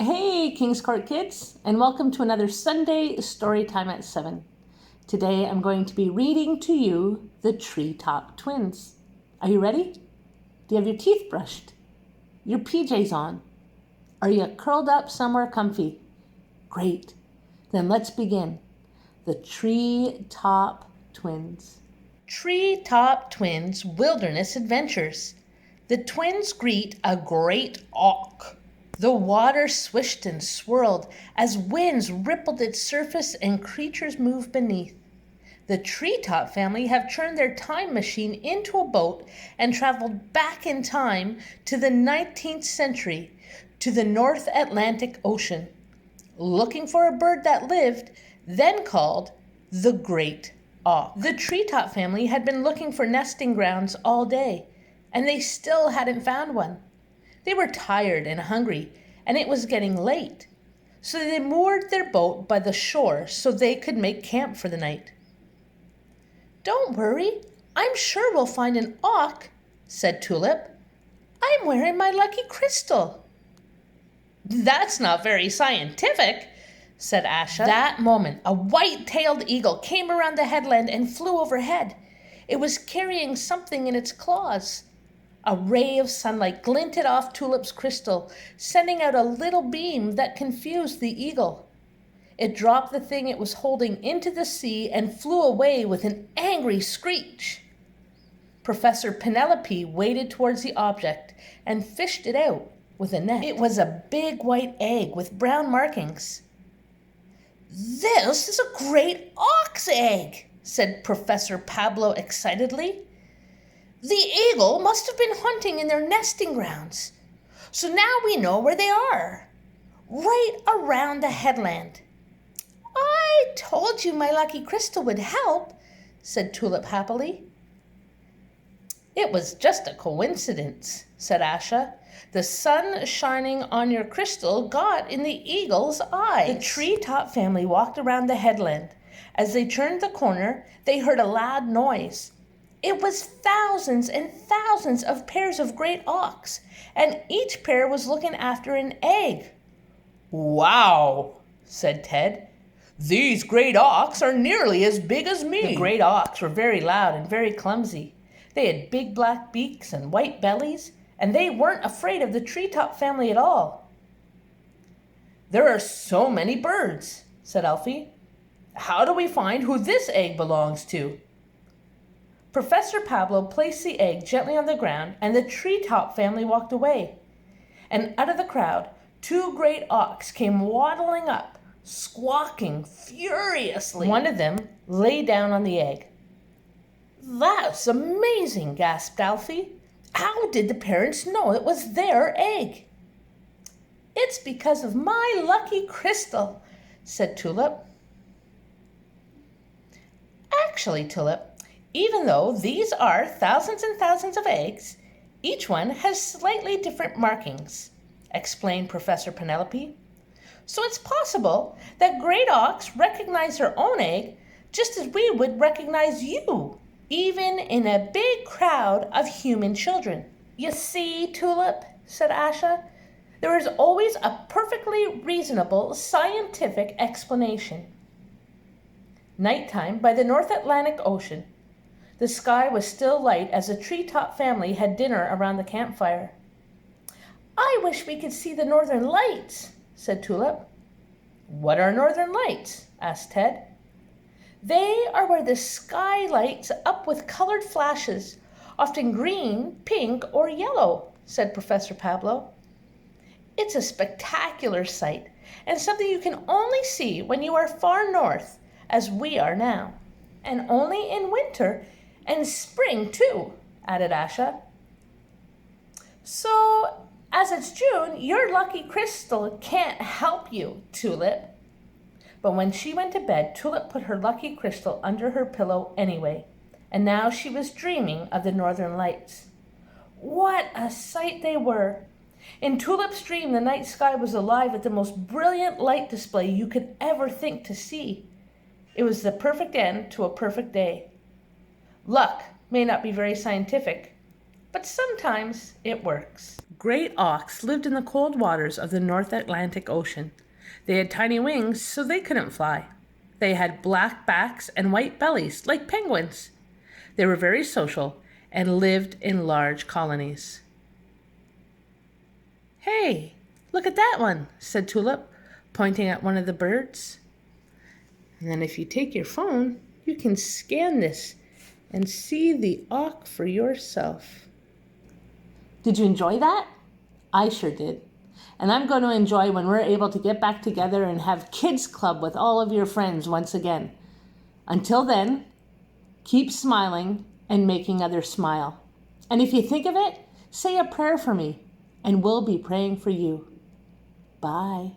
Hey, King's Court kids, and welcome to another Sunday Storytime at 7. Today I'm going to be reading to you the Treetop Twins. Are you ready? Do you have your teeth brushed? Your PJs on? Are you curled up somewhere comfy? Great. Then let's begin. The Treetop Twins. Treetop Twins Wilderness Adventures. The twins greet a great auk. The water swished and swirled as winds rippled its surface and creatures moved beneath. The Treetop family have turned their time machine into a boat and traveled back in time to the 19th century, to the North Atlantic Ocean, looking for a bird that lived, then called the Great Auk. The Treetop family had been looking for nesting grounds all day, and they still hadn't found one. They were tired and hungry, and it was getting late, so they moored their boat by the shore so they could make camp for the night. "Don't worry, I'm sure we'll find an auk," said Tulip. "I'm wearing my lucky crystal." "That's not very scientific," said Asha. That moment, a white-tailed eagle came around the headland and flew overhead. It was carrying something in its claws. A ray of sunlight glinted off Tulip's crystal, sending out a little beam that confused the eagle. It dropped the thing it was holding into the sea and flew away with an angry screech. Professor Penelope waded towards the object and fished it out with a net. It was a big white egg with brown markings. "This is a great auk's egg," said Professor Pablo excitedly. "The eagle must have been hunting in their nesting grounds. So now we know where they are. Right around the headland." "I told you my lucky crystal would help," said Tulip happily. "It was just a coincidence," said Asha. "The sun shining on your crystal got in the eagle's eyes." The Treetop family walked around the headland. As they turned the corner, they heard a loud noise. It was thousands and thousands of pairs of great auks, and each pair was looking after an egg. "Wow," said Ted. "These great auks are nearly as big as me." The great auks were very loud and very clumsy. They had big black beaks and white bellies, and they weren't afraid of the Treetop family at all. "There are so many birds," said Elfie. "How do we find who this egg belongs to?" Professor Pablo placed the egg gently on the ground, and the Treetop family walked away. And out of the crowd, two great auks came waddling up, squawking furiously. One of them lay down on the egg. "That's amazing," gasped Alfie. "How did the parents know it was their egg?" "It's because of my lucky crystal," said Tulip. "Actually, Tulip, even though these are thousands and thousands of eggs, each one has slightly different markings," explained Professor Penelope. "So it's possible that great auks recognize their own egg just as we would recognize you, even in a big crowd of human children." "You see, Tulip," said Asha, "there is always a perfectly reasonable scientific explanation." Nighttime by the North Atlantic Ocean. The sky was still light as the Treetop family had dinner around the campfire. "I wish we could see the northern lights," said Tulip. "What are northern lights?" asked Ted. "They are where the sky lights up with colored flashes, often green, pink, or yellow," said Professor Pablo. "It's a spectacular sight, and something you can only see when you are far north, as we are now. And only in winter and spring, too," added Asha. "So, as it's June, your lucky crystal can't help you, Tulip." But when she went to bed, Tulip put her lucky crystal under her pillow anyway, and now she was dreaming of the northern lights. What a sight they were! In Tulip's dream, the night sky was alive with the most brilliant light display you could ever think to see. It was the perfect end to a perfect day. Luck may not be very scientific, but sometimes it works. great auks lived in the cold waters of the North Atlantic Ocean. They had tiny wings, so they couldn't fly. They had black backs and white bellies, like penguins. They were very social and lived in large colonies. "Hey, look at that one," said Tulip, pointing at one of the birds. And then if you take your phone, you can scan this and see the auk for yourself. Did you enjoy that? I sure did. And I'm going to enjoy when we're able to get back together and have kids club with all of your friends once again. Until then, keep smiling and making others smile. And if you think of it, say a prayer for me, and we'll be praying for you. Bye.